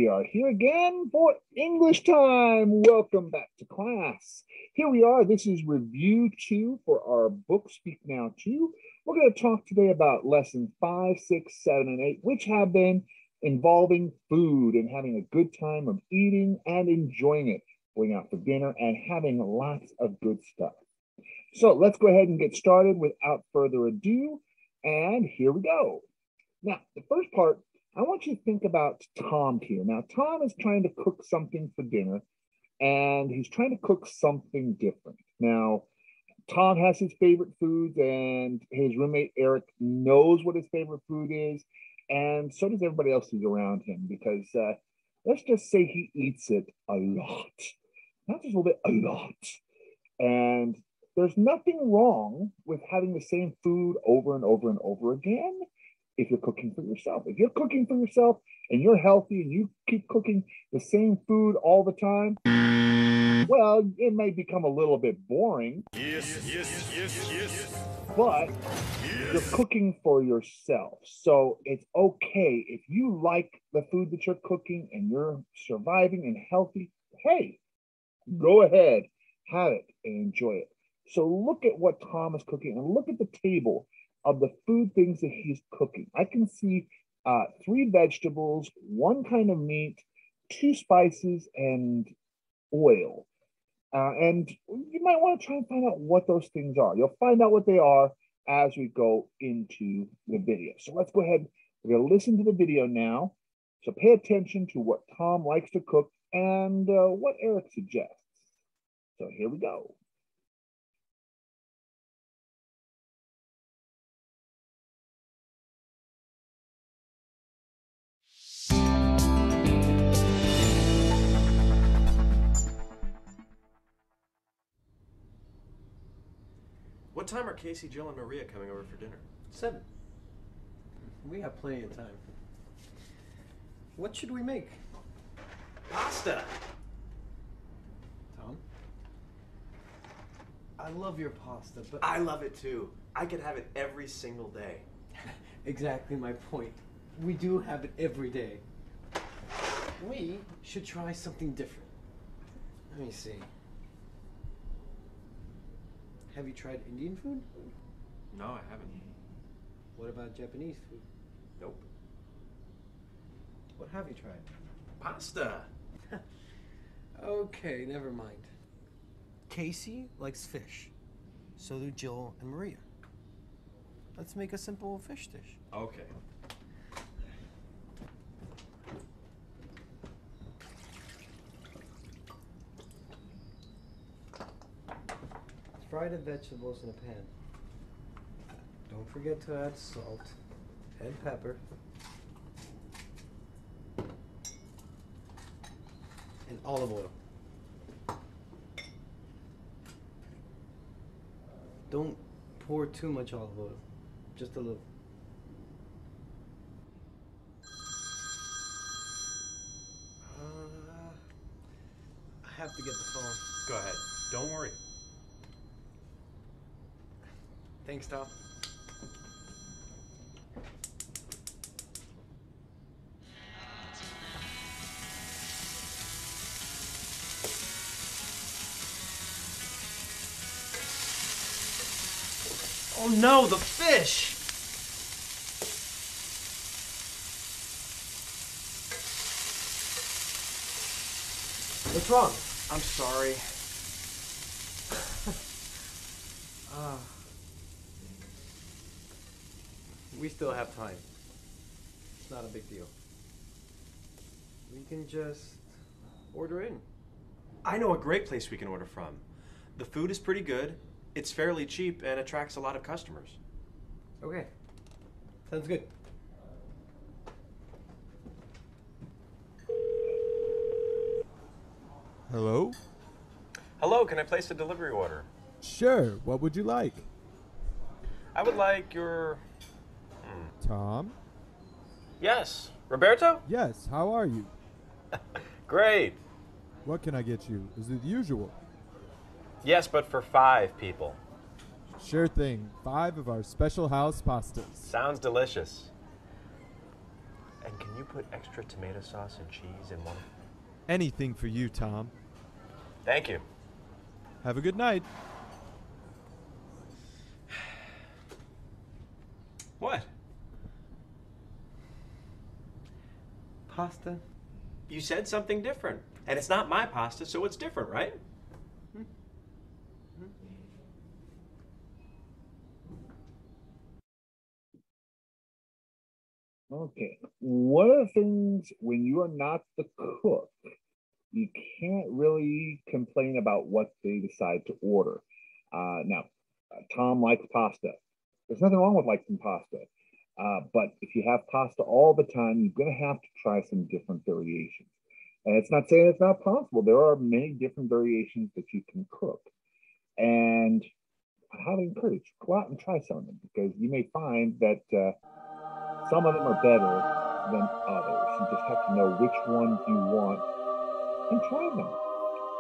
are here again for English time. Welcome back to class. Here we are. This is review 2 for our book Speak Now 2. We're going to talk today about lessons 5, 6, 7, and 8, which have been involving food and having a good time of eating and enjoying it, going out for dinner and having lots of good stuff. So let's go ahead and get started without further ado. And here we go. Now, the first part, I want you to think about Tom here. Now, Tom is trying to cook something for dinner, and he's trying to cook something different. Now, Tom has his favorite foods, and his roommate Eric knows what his favorite food is, and so does everybody else who's around him, because let's just say he eats it a lot. Not just a little bit, a lot. And there's nothing wrong with having the same food over and over and over again if you're cooking for yourself. If you're cooking for yourself and you're healthy and you keep cooking the same food all the time, well, it may become a little bit boring. Yes. But you're cooking for yourself. So it's okay if you like the food that you're cooking and you're surviving and healthy. Hey, go ahead, have it and enjoy it. So look at what Tom is cooking and look at the table of the food things that he's cooking. I can see 3 vegetables, 1 kind of meat, 2 spices, and oil. And you might want to try and find out what those things are. You'll find out what they are as we go into the video. So let's go ahead. We're going to listen to the video now. So pay attention to what Tom likes to cook and what Eric suggests. So here we go. What time are Casey, Jill, and Maria coming over for dinner? 7. We have plenty of time. What should we make? Pasta! Tom? I love your pasta, but... I love it too. I could have it every single day. Exactly my point. We do have it every day. We should try something different. Let me see. Have you tried Indian food? No, I haven't. What about Japanese food? Nope. What have you tried? Pasta! Okay, never mind. Casey likes fish. So do Jill and Maria. Let's make a simple fish dish. Okay. Fry the vegetables in a pan. Don't forget to add salt and pepper. And olive oil. Don't pour too much olive oil, just a little. I have to get the phone. Go ahead. Don't worry. Thanks, Tom. Oh no, the fish! What's wrong? I'm sorry. We still have time. It's not a big deal. We can just order in. I know a great place we can order from. The food is pretty good, it's fairly cheap, and attracts a lot of customers. Okay. Sounds good. Hello? Hello, can I place a delivery order? Sure, what would you like? I would like your... Tom? Yes. Roberto? Yes, how are you? Great. What can I get you? Is it the usual? Yes, but for 5 people. Sure thing. 5 of our special house pastas. Sounds delicious. And can you put extra tomato sauce and cheese in one? Anything for you, Tom. Thank you. Have a good night. What? Pasta? You said something different. And it's not my pasta, so it's different, right? Okay. One of the things when you are not the cook, you can't really complain about what they decide to order. Now, Tom likes pasta. There's nothing wrong with liking pasta. But if you have pasta all the time, you're going to have to try some different variations. And it's not saying it's not possible. There are many different variations that you can cook. And I highly encourage you, go out and try some of them because you may find that some of them are better than others. You just have to know which ones you want and try them.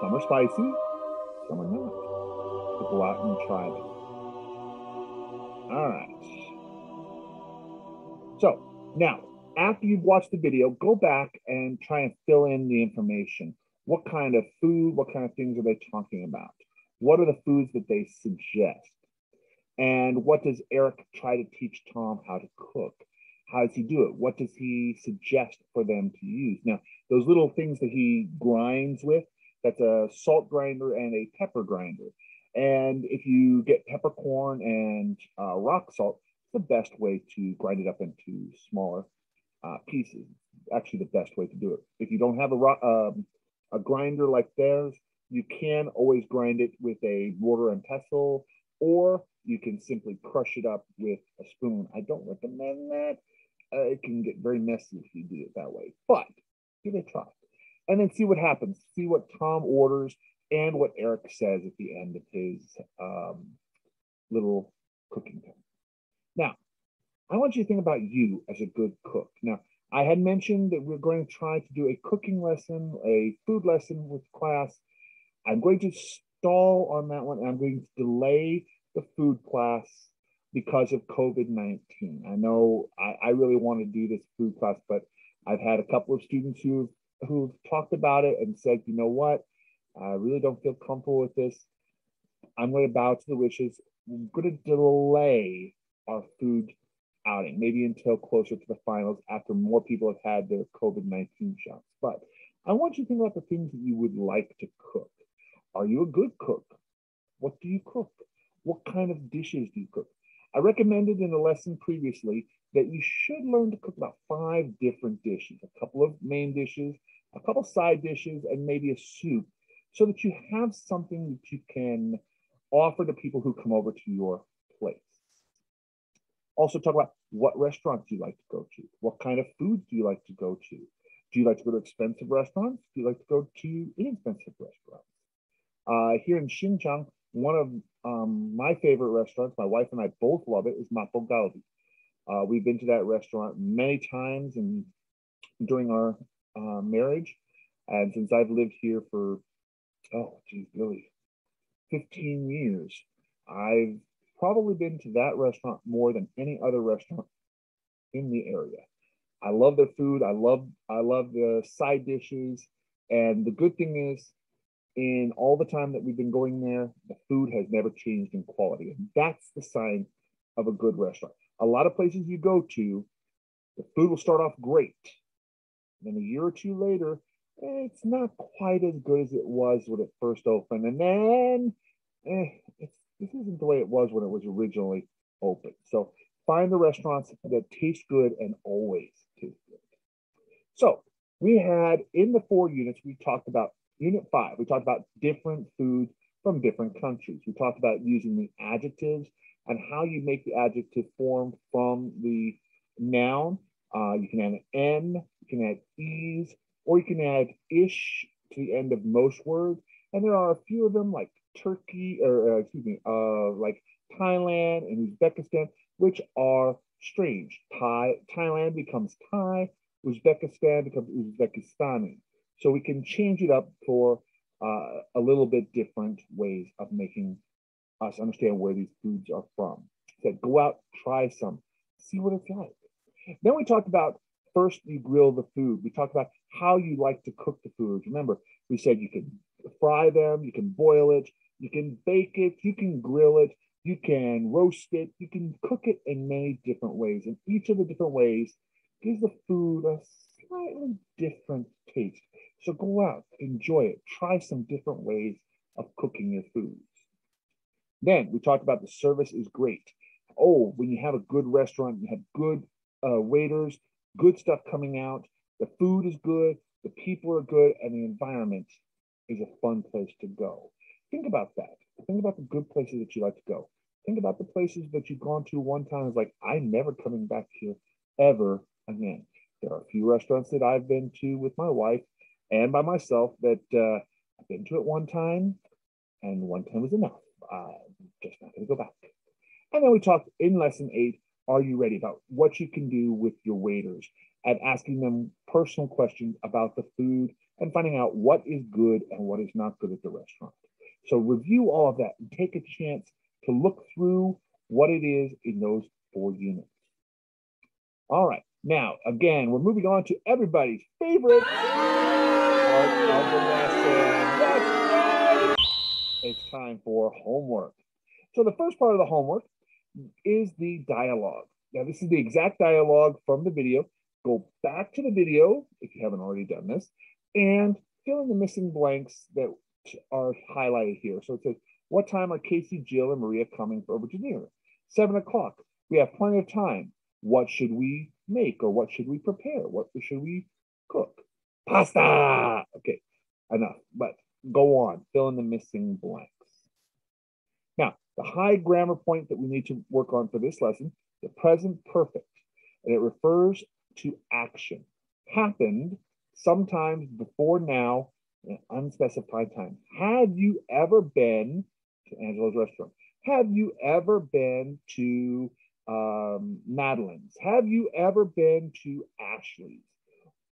Some are spicy, some are not. So go out and try them. All right. So now, after you've watched the video, go back and try and fill in the information. What kind of food, what kind of things are they talking about? What are the foods that they suggest? And what does Eric try to teach Tom how to cook? How does he do it? What does he suggest for them to use? Now, those little things that he grinds with, that's a salt grinder and a pepper grinder. And if you get peppercorn and rock salt, it's the best way to grind it up into smaller pieces. Actually, the best way to do it. If you don't have a grinder like theirs, you can always grind it with a mortar and pestle, or you can simply crush it up with a spoon. I don't recommend that. It can get very messy if you do it that way, but give it a try. And then see what happens. See what Tom orders and what Eric says at the end of his little cooking time. Now, I want you to think about you as a good cook. Now, I had mentioned that we're going to try to do a cooking lesson, a food lesson with class. I'm going to stall on that one. I'm going to delay the food class because of COVID-19. I know I really want to do this food class, but I've had a couple of students who've talked about it and said, you know what, I really don't feel comfortable with this. I'm going to bow to the wishes. We're going to delay our food outing, maybe until closer to the finals after more people have had their COVID-19 shots. But I want you to think about the things that you would like to cook. Are you a good cook? What do you cook? What kind of dishes do you cook? I recommended in the lesson previously that you should learn to cook about 5 different dishes, a couple of main dishes, a couple side dishes, and maybe a soup, so that you have something that you can offer to people who come over to your place. Also talk about what restaurants you like to go to. What kind of foods do you like to go to? Do you like to go to expensive restaurants? Do you like to go to inexpensive restaurants? Here in Xinjiang, one of my favorite restaurants, my wife and I both love it, is Mapo Gaudi. We've been to that restaurant many times and during our marriage. And since I've lived here for, really 15 years, I've probably been to that restaurant more than any other restaurant in the area. I love their food. I love the side dishes. And the good thing is, in all the time that we've been going there, the food has never changed in quality. And that's the sign of a good restaurant. A lot of places you go to, the food will start off great. Then a year or two later, it's not quite as good as it was when it first opened. And then this isn't the way it was when it was originally opened. So find the restaurants that taste good and always taste good. So we had in the 4 units, we talked about Unit 5, we talked about different foods from different countries. We talked about using the adjectives and how you make the adjective form from the noun. You can add an N, you can add "-es", or you can add "ish" to the end of most words. And there are a few of them like Turkey, like Thailand and Uzbekistan, which are strange. Thailand becomes Thai, Uzbekistan becomes Uzbekistani. So we can change it up for a little bit different ways of making us understand where these foods are from. So go out, try some, see what it's like. Then we talked about First, you grill the food. We talked about how you like to cook the foods. Remember, we said you can fry them, you can boil it, you can bake it, you can grill it, you can roast it, you can cook it in many different ways. And each of the different ways gives the food a slightly different taste. So go out, enjoy it, try some different ways of cooking your foods. Then we talked about the service is great. Oh, when you have a good restaurant, you have good waiters, good stuff coming out, the food is good, the people are good, and the environment is a fun place to go. Think about that. Think about the good places that you like to go. Think about the places that you've gone to one time. It's like, I'm never coming back here ever again. There are a few restaurants that I've been to with my wife and by myself that I've been to it one time, and one time was enough. I'm just not going to go back. And then we talked in lesson 8, are you ready, about what you can do with your waiters and asking them personal questions about the food and finding out what is good and what is not good at the restaurant. So review all of that and take a chance to look through what it is in those 4 units. All right, now, again, we're moving on to everybody's favorite part of the lesson. That's right. It's time for homework. So the first part of the homework is the dialogue. Now, this is the exact dialogue from the video. Go back to the video, if you haven't already done this, and fill in the missing blanks that are highlighted here. So it says, what time are Casey, Jill, and Maria coming over to dinner? 7 o'clock. We have plenty of time. What should we make, or what should we prepare? What should we cook? Pasta! Okay, enough, but go on. Fill in the missing blanks. Now, the high grammar point that we need to work on for this lesson, the present perfect, and it refers to action. Happened sometimes before now, an unspecified time. Have you ever been to Angela's restaurant? Have you ever been to Madeline's? Have you ever been to Ashley's?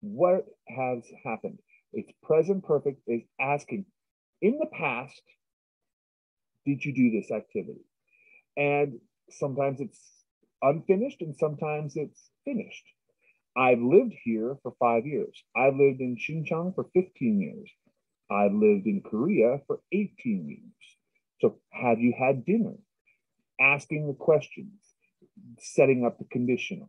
What has happened? It's present perfect is asking, in the past, did you do this activity? And sometimes it's unfinished and sometimes it's finished. I've lived here for 5 years. I've lived in Xinjiang for 15 years. I've lived in Korea for 18 years. So have you had dinner? Asking the questions, setting up the conditionals,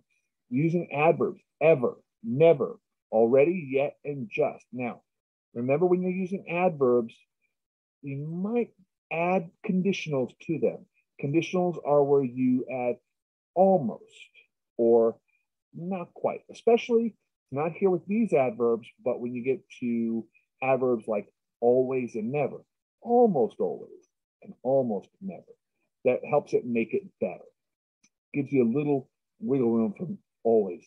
using adverbs, ever, never, already, yet, and just. Now, remember when you're using adverbs, you might add conditionals to them. Conditionals are where you add almost or not quite, especially not here with these adverbs, but when you get to adverbs like always and never, almost always and almost never. That helps it make it better. Gives you a little wiggle room from always.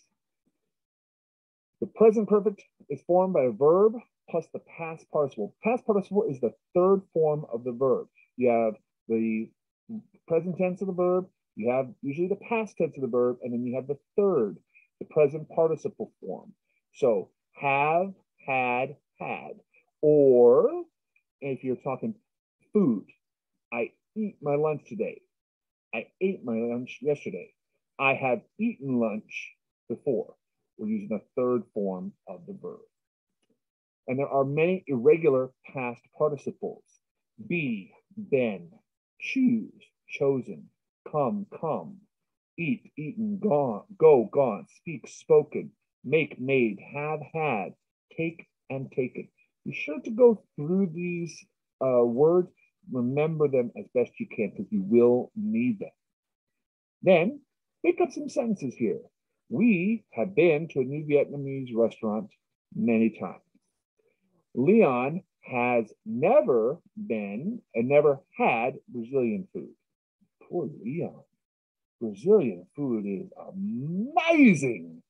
The present perfect is formed by a verb plus the past participle. Past participle is the third form of the verb. You have the present tense of the verb, you have usually the past tense of the verb, and then you have the third, the present participle form. So have, had, had. Or if you're talking food, I eat my lunch today. I ate my lunch yesterday. I have eaten lunch before. We're using the third form of the verb. And there are many irregular past participles. Be, been, choose, chosen, come, eat, eaten, gone, go, gone, speak, spoken, make, made, have, had, take, and taken. Be sure to go through these words. Remember them as best you can because you will need them. Then, pick up some sentences here. We have been to a new Vietnamese restaurant many times. Leon has never been and never had Brazilian food. Poor Leon. Brazilian food is amazing.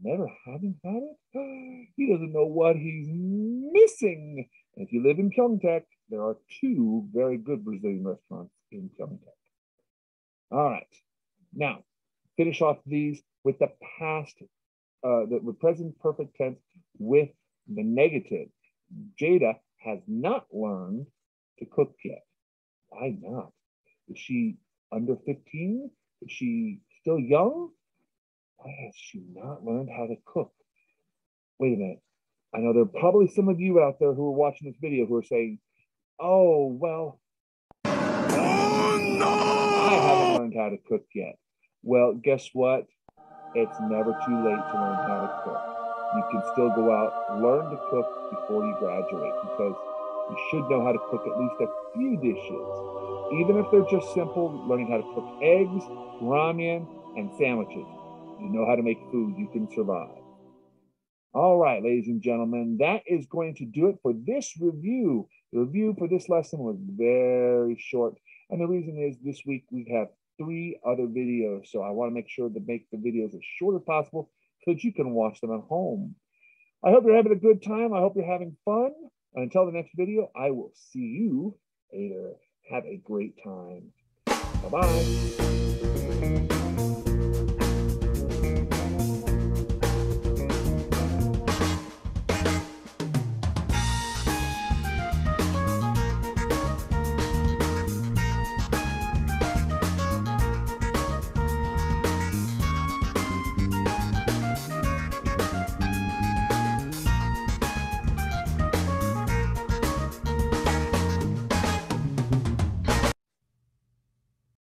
Never having had it? He doesn't know what he's missing. And if you live in Pyeongtaek, there are 2 very good Brazilian restaurants in Pyeongtaek. All right. Now, finish off these with the past, the present perfect tense with the negative. Jada has not learned to cook yet. Why not? Is she under 15? Is she still young? Why has she not learned how to cook? Wait a minute. I know there are probably some of you out there who are watching this video who are saying, oh, well, I haven't learned how to cook yet. Well, guess what? It's never too late to learn how to cook. You can still go out, learn to cook before you graduate, because you should know how to cook at least a few dishes. Even if they're just simple, learning how to cook eggs, ramen, and sandwiches. You know how to make food, you can survive. All right, ladies and gentlemen, that is going to do it for this review. The review for this lesson was very short. And the reason is this week we have 3 other videos. So I want to make sure to make the videos as short as possible so that you can watch them at home. I hope you're having a good time. I hope you're having fun. And until the next video, I will see you later. Have a great time. Bye-bye.